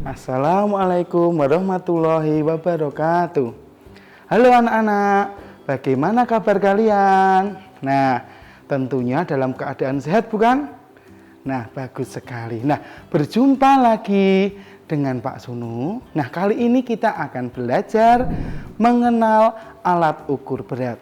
Assalamualaikum warahmatullahi wabarakatuh. Halo anak-anak, bagaimana kabar kalian? Nah, tentunya dalam keadaan sehat bukan? Nah, bagus sekali. Nah, berjumpa lagi dengan Pak Sunu. Nah, kali ini kita akan belajar mengenal alat ukur berat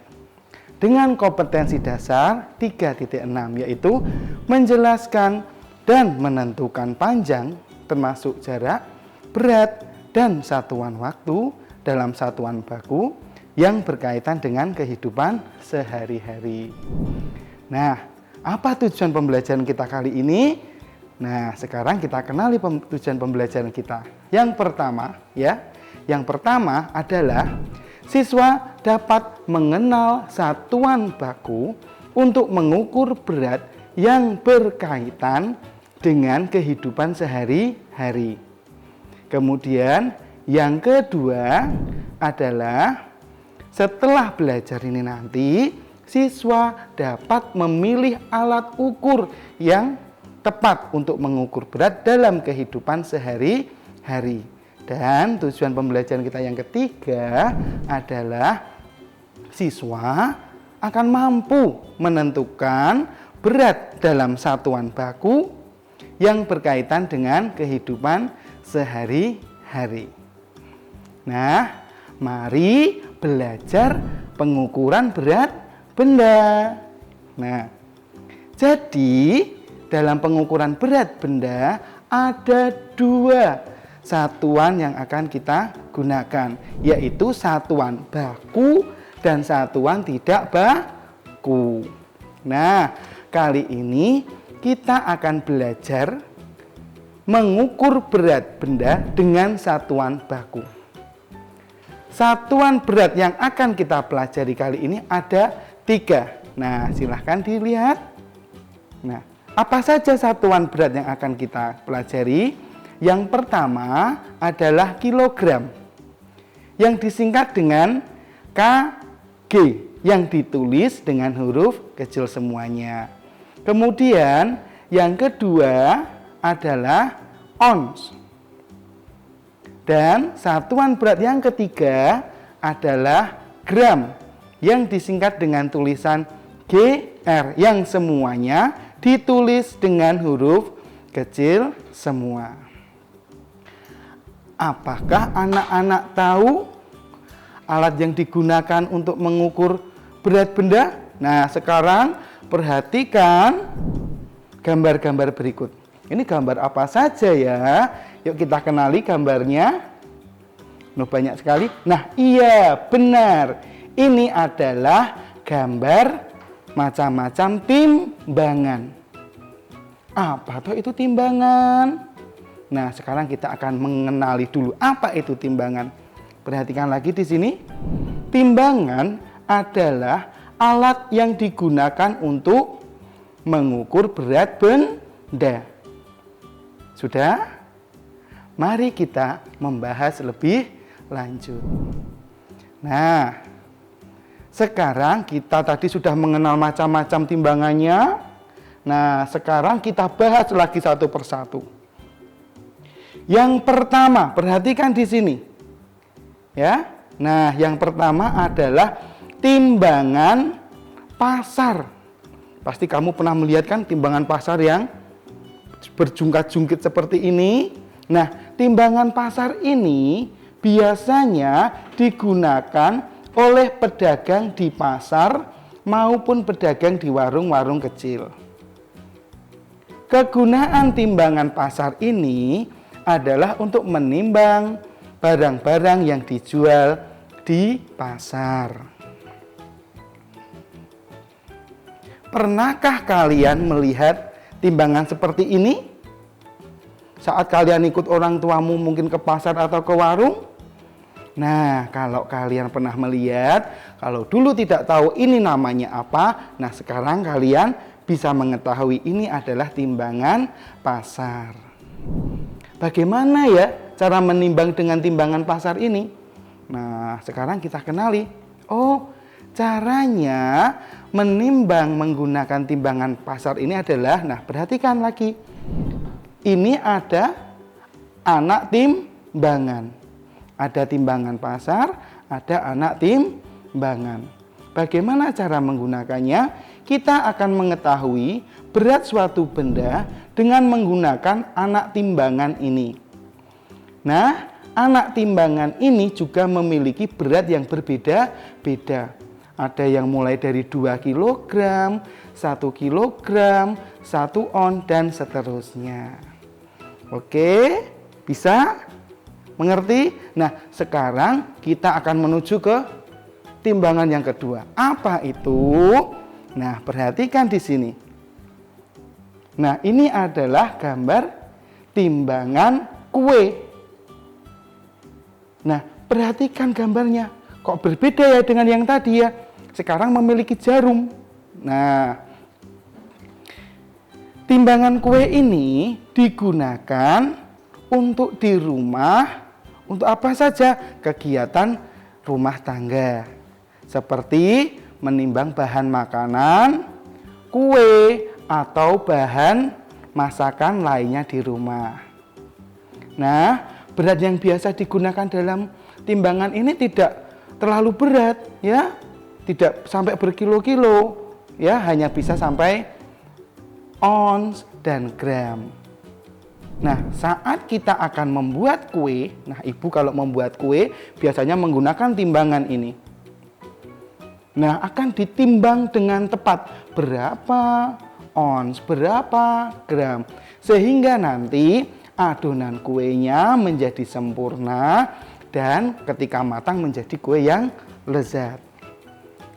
dengan kompetensi dasar 3.6, yaitu menjelaskan dan menentukan panjang termasuk jarak, berat, dan satuan waktu dalam satuan baku yang berkaitan dengan kehidupan sehari-hari. Nah, apa tujuan pembelajaran kita kali ini? Nah, sekarang kita kenali tujuan pembelajaran kita. Yang pertama adalah siswa dapat mengenal satuan baku untuk mengukur berat yang berkaitan dengan kehidupan sehari-hari. Kemudian yang kedua adalah setelah belajar ini nanti siswa dapat memilih alat ukur yang tepat untuk mengukur berat dalam kehidupan sehari-hari. Dan tujuan pembelajaran kita yang ketiga adalah siswa akan mampu menentukan berat dalam satuan baku yang berkaitan dengan kehidupan sehari-hari. Nah, mari belajar pengukuran berat benda. Nah, jadi dalam pengukuran berat benda ada dua satuan yang akan kita gunakan, yaitu satuan baku dan satuan tidak baku. Nah, kali ini kita akan belajar mengukur berat benda dengan satuan baku. Satuan berat yang akan kita pelajari kali ini ada 3. Nah, silahkan dilihat. Nah, apa saja satuan berat yang akan kita pelajari? Yang pertama adalah kilogram, yang disingkat dengan kg, yang ditulis dengan huruf kecil semuanya. Kemudian yang kedua adalah ons. Dan satuan berat yang ketiga adalah gram, yang disingkat dengan tulisan GR, yang semuanya ditulis dengan huruf kecil semua. Apakah anak-anak tahu alat yang digunakan untuk mengukur berat benda? Nah, sekarang perhatikan gambar-gambar berikut. Ini gambar apa saja ya? Yuk kita kenali gambarnya. Banyak sekali. Nah, iya, benar. Ini adalah gambar macam-macam timbangan. Apa tuh itu timbangan? Nah, sekarang kita akan mengenali dulu apa itu timbangan. Perhatikan lagi di sini. Timbangan adalah alat yang digunakan untuk mengukur berat benda. Sudah? Mari kita membahas lebih lanjut. Nah, sekarang kita tadi sudah mengenal macam-macam timbangannya. Nah, sekarang kita bahas lagi satu persatu. Yang pertama, perhatikan di sini. Ya. Nah, yang pertama adalah timbangan pasar. Pasti kamu pernah melihat kan timbangan pasar yang berjungkat-jungkit seperti ini. Nah, timbangan pasar ini biasanya digunakan oleh pedagang di pasar maupun pedagang di warung-warung kecil. Kegunaan timbangan pasar ini adalah untuk menimbang barang-barang yang dijual di pasar. Pernahkah kalian melihat timbangan seperti ini? Saat kalian ikut orang tuamu mungkin ke pasar atau ke warung? Nah, kalau kalian pernah melihat, kalau dulu tidak tahu ini namanya apa, nah sekarang kalian bisa mengetahui ini adalah timbangan pasar. Bagaimana ya cara menimbang dengan timbangan pasar ini? Nah, sekarang kita kenali. Oh, caranya menimbang menggunakan timbangan pasar ini adalah, nah perhatikan lagi. Ini ada anak timbangan. Ada timbangan pasar, ada anak timbangan. Bagaimana cara menggunakannya? Kita akan mengetahui berat suatu benda dengan menggunakan anak timbangan ini. Nah, anak timbangan ini juga memiliki berat yang berbeda-beda. Ada yang mulai dari 2 kg, 1 kg, 1 on, dan seterusnya. Oke, bisa? Mengerti? Nah, sekarang kita akan menuju ke timbangan yang kedua. Apa itu? Nah, perhatikan di sini. Nah, ini adalah gambar timbangan kue. Nah, perhatikan gambarnya. Kok berbeda ya dengan yang tadi ya? Sekarang memiliki jarum. Nah, timbangan kue ini digunakan untuk di rumah, untuk apa saja? Kegiatan rumah tangga. Seperti menimbang bahan makanan, kue, atau bahan masakan lainnya di rumah. Nah, berat yang biasa digunakan dalam timbangan ini tidak terlalu berat, ya. Tidak sampai berkilo-kilo, ya, hanya bisa sampai ons dan gram. Nah, saat kita akan membuat kue, nah ibu kalau membuat kue biasanya menggunakan timbangan ini. Nah, akan ditimbang dengan tepat berapa ons, berapa gram, sehingga nanti adonan kuenya menjadi sempurna dan ketika matang menjadi kue yang lezat.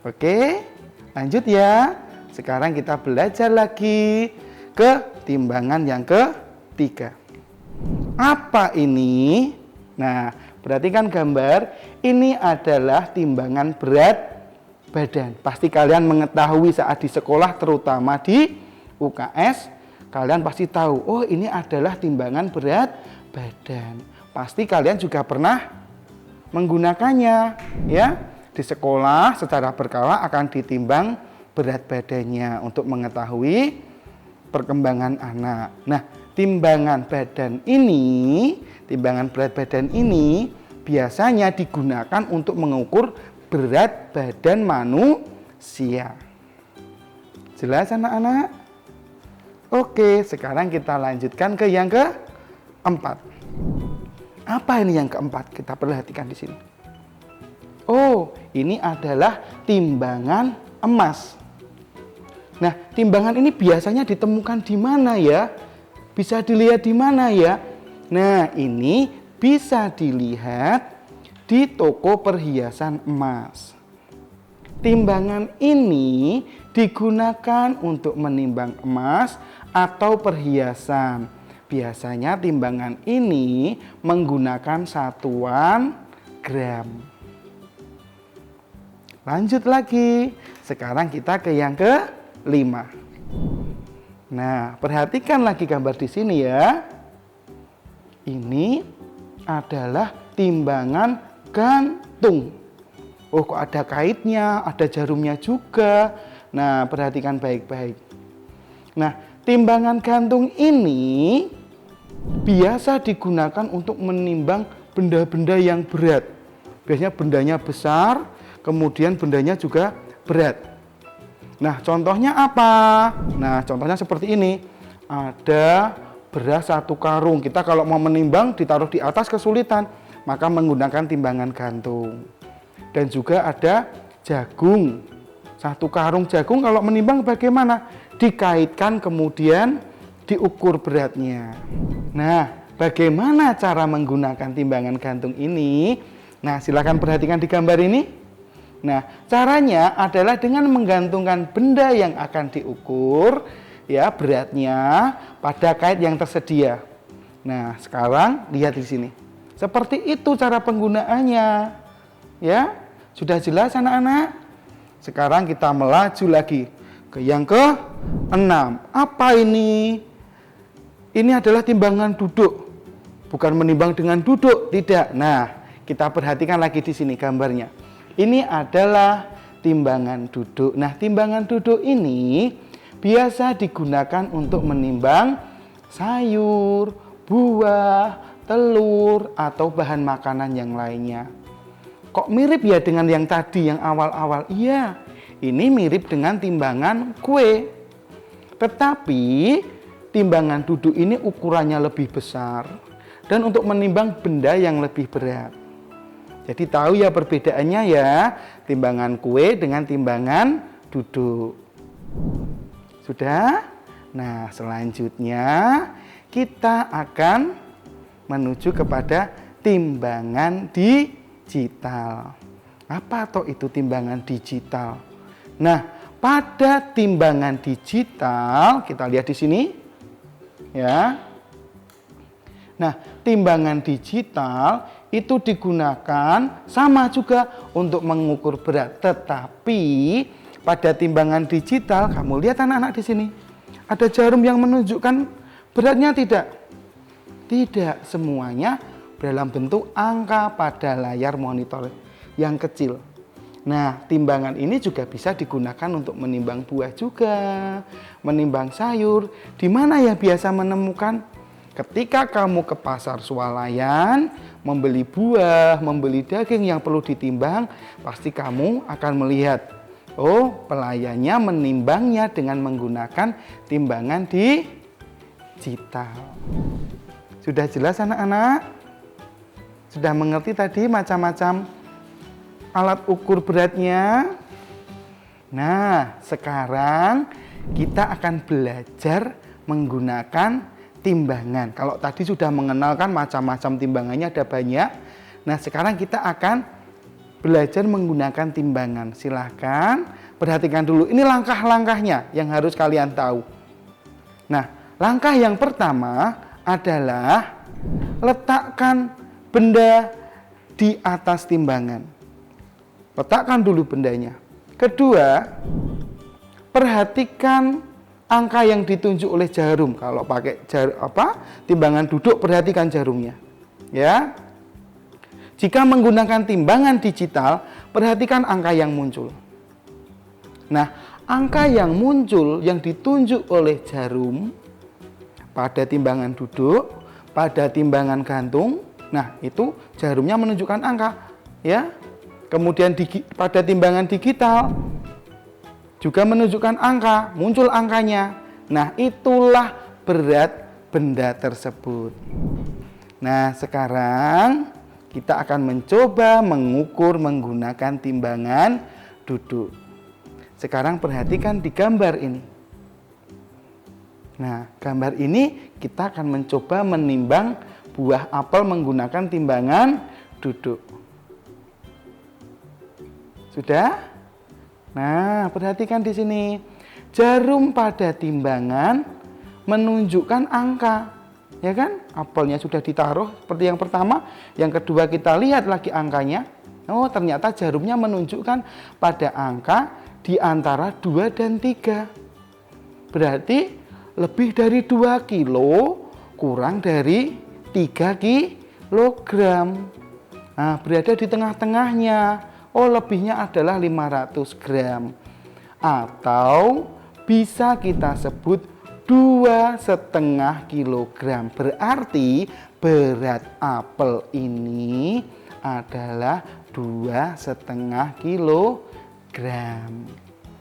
Oke, lanjut ya. Sekarang kita belajar lagi ke timbangan yang ketiga. Apa ini? Nah, perhatikan gambar. Ini adalah timbangan berat badan. Pasti kalian mengetahui saat di sekolah, terutama di UKS, kalian pasti tahu, oh ini adalah timbangan berat badan. Pasti kalian juga pernah menggunakannya, ya. Di sekolah secara berkala akan ditimbang berat badannya untuk mengetahui perkembangan anak. Nah, timbangan berat badan ini biasanya digunakan untuk mengukur berat badan manusia. Jelas anak-anak? Oke, sekarang kita lanjutkan ke yang keempat. Apa ini yang keempat? Kita perhatikan di sini. Oh, ini adalah timbangan emas. Nah, timbangan ini biasanya ditemukan di mana ya? Bisa dilihat di mana ya? Nah, ini bisa dilihat di toko perhiasan emas. Timbangan ini digunakan untuk menimbang emas atau perhiasan. Biasanya timbangan ini menggunakan satuan gram. Lanjut lagi. Sekarang kita ke yang kelima. Nah, perhatikan lagi gambar di sini ya. Ini adalah timbangan gantung. Oh, kok ada kaitnya, ada jarumnya juga. Nah, perhatikan baik-baik. Nah, timbangan gantung ini biasa digunakan untuk menimbang benda-benda yang berat. Biasanya bendanya besar, kemudian bendanya juga berat. Nah, contohnya apa? Nah, contohnya seperti ini. Ada beras 1 karung. Kita kalau mau menimbang ditaruh di atas kesulitan, maka menggunakan timbangan gantung. Dan juga ada jagung. 1 karung jagung kalau menimbang bagaimana? Dikaitkan kemudian diukur beratnya. Nah, bagaimana cara menggunakan timbangan gantung ini? Nah, silakan perhatikan di gambar ini. Nah, caranya adalah dengan menggantungkan benda yang akan diukur, ya, beratnya pada kait yang tersedia. Nah, sekarang lihat di sini. Seperti itu cara penggunaannya. Ya, sudah jelas anak-anak? Sekarang kita melaju lagi ke yang ke-6. Apa ini? Ini adalah timbangan duduk. Bukan menimbang dengan duduk, tidak. Nah, kita perhatikan lagi di sini gambarnya. Ini adalah timbangan duduk. Nah, timbangan duduk ini biasa digunakan untuk menimbang sayur, buah, telur, atau bahan makanan yang lainnya. Kok mirip ya dengan yang tadi yang awal-awal? Iya, ini mirip dengan timbangan kue. Tetapi timbangan duduk ini ukurannya lebih besar dan untuk menimbang benda yang lebih berat. Jadi tahu ya perbedaannya ya, timbangan kue dengan timbangan duduk. Sudah? Nah, selanjutnya kita akan menuju kepada timbangan digital. Apa toh itu timbangan digital? Nah, pada timbangan digital, kita lihat di sini ya. Nah, timbangan digital itu digunakan sama juga untuk mengukur berat, tetapi pada timbangan digital, kamu lihat anak-anak di sini, ada jarum yang menunjukkan beratnya tidak? Tidak, semuanya dalam bentuk angka pada layar monitor yang kecil. Nah, timbangan ini juga bisa digunakan untuk menimbang buah juga, menimbang sayur. Di mana ya biasa menemukan? Ketika kamu ke pasar swalayan, membeli buah, membeli daging yang perlu ditimbang, pasti kamu akan melihat, oh, pelayannya menimbangnya dengan menggunakan timbangan digital. Sudah jelas anak-anak? Sudah mengerti tadi macam-macam alat ukur beratnya? Nah, sekarang kita akan belajar menggunakan timbangan. Kalau tadi sudah mengenalkan macam-macam timbangannya ada banyak. Nah, sekarang kita akan belajar menggunakan timbangan. Silahkan perhatikan dulu. Ini langkah-langkahnya yang harus kalian tahu. Nah, langkah yang pertama adalah letakkan benda di atas timbangan. Letakkan dulu bendanya. Kedua, perhatikan angka yang ditunjuk oleh jarum. Kalau pakai timbangan duduk, perhatikan jarumnya. Ya. Jika menggunakan timbangan digital, perhatikan angka yang muncul. Nah, angka yang muncul yang ditunjuk oleh jarum pada timbangan duduk, pada timbangan gantung, nah itu jarumnya menunjukkan angka, ya. Kemudian pada timbangan digital juga menunjukkan angka, muncul angkanya. Nah, itulah berat benda tersebut. Nah, sekarang kita akan mencoba mengukur menggunakan timbangan duduk. Sekarang perhatikan di gambar ini. Nah, gambar ini kita akan mencoba menimbang buah apel menggunakan timbangan duduk. Sudah? Nah, perhatikan di sini. Jarum pada timbangan menunjukkan angka. Ya kan? Apelnya sudah ditaruh seperti yang pertama. Yang kedua kita lihat lagi angkanya. Oh, ternyata jarumnya menunjukkan pada angka di antara 2 dan 3. Berarti lebih dari 2 kilo kurang dari 3 kilogram. Nah, berada di tengah-tengahnya. Oh, lebihnya adalah 500 gram. Atau bisa kita sebut 2,5 kilogram. Berarti berat apel ini adalah 2,5 kilogram.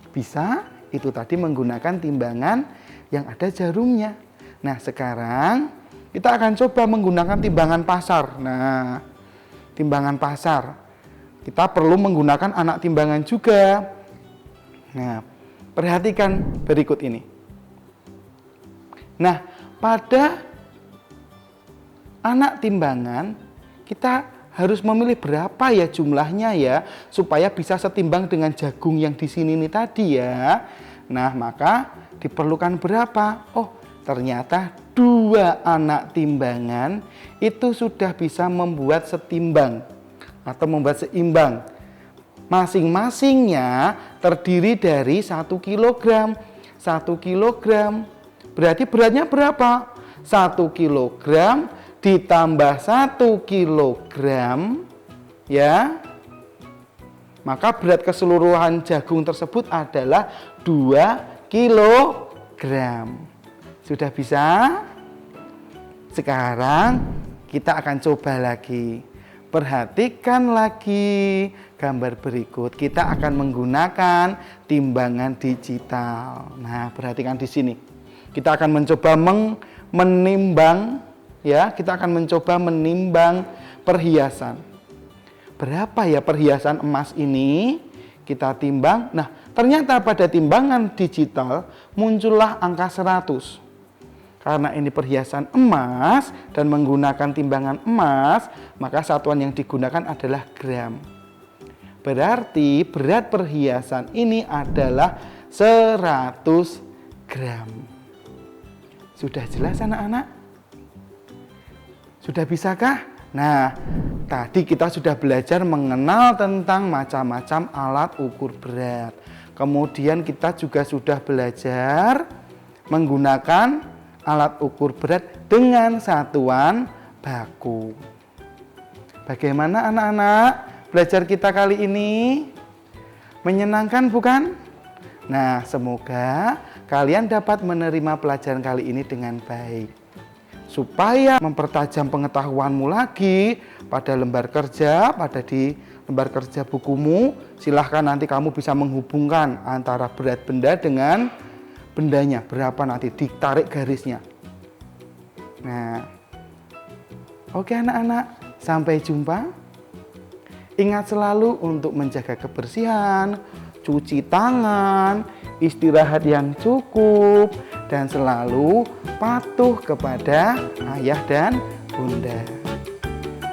Bisa? Itu tadi menggunakan timbangan yang ada jarumnya. Nah, sekarang kita akan coba menggunakan timbangan pasar. Nah, timbangan pasar. Kita perlu menggunakan anak timbangan juga. Nah, perhatikan berikut ini. Nah, pada anak timbangan kita harus memilih berapa ya jumlahnya ya supaya bisa setimbang dengan jagung yang di sini nih tadi ya. Nah, maka diperlukan berapa? Oh, ternyata 2 anak timbangan itu sudah bisa membuat setimbang atau membuat seimbang. Masing-masingnya terdiri dari 1 kilogram. 1 kilogram berarti beratnya berapa? 1 kilogram ditambah 1 kilogram, ya. Maka berat keseluruhan jagung tersebut adalah 2 kilogram. Sudah bisa? Sekarang kita akan coba lagi. Perhatikan lagi gambar berikut. Kita akan menggunakan timbangan digital. Nah, perhatikan di sini. Kita akan mencoba menimbang, ya. Kita akan mencoba menimbang perhiasan. Berapa ya perhiasan emas ini? Kita timbang. Nah, ternyata pada timbangan digital muncullah angka 100. Karena ini perhiasan emas dan menggunakan timbangan emas, maka satuan yang digunakan adalah gram. Berarti berat perhiasan ini adalah 100 gram. Sudah jelas anak-anak? Sudah bisakah? Nah, tadi kita sudah belajar mengenal tentang macam-macam alat ukur berat. Kemudian kita juga sudah belajar menggunakan alat ukur berat dengan satuan baku. Bagaimana anak-anak belajar kita kali ini? Menyenangkan bukan? Nah, semoga kalian dapat menerima pelajaran kali ini dengan baik. Supaya mempertajam pengetahuanmu lagi pada lembar kerja, di lembar kerja bukumu, silahkan nanti kamu bisa menghubungkan antara berat benda dengan bendanya, berapa nanti ditarik garisnya. Nah, oke anak-anak, sampai jumpa. Ingat selalu untuk menjaga kebersihan, cuci tangan, istirahat yang cukup, dan selalu patuh kepada ayah dan bunda.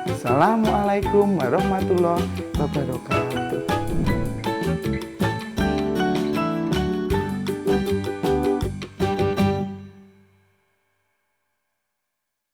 Assalamualaikum warahmatullahi wabarakatuh.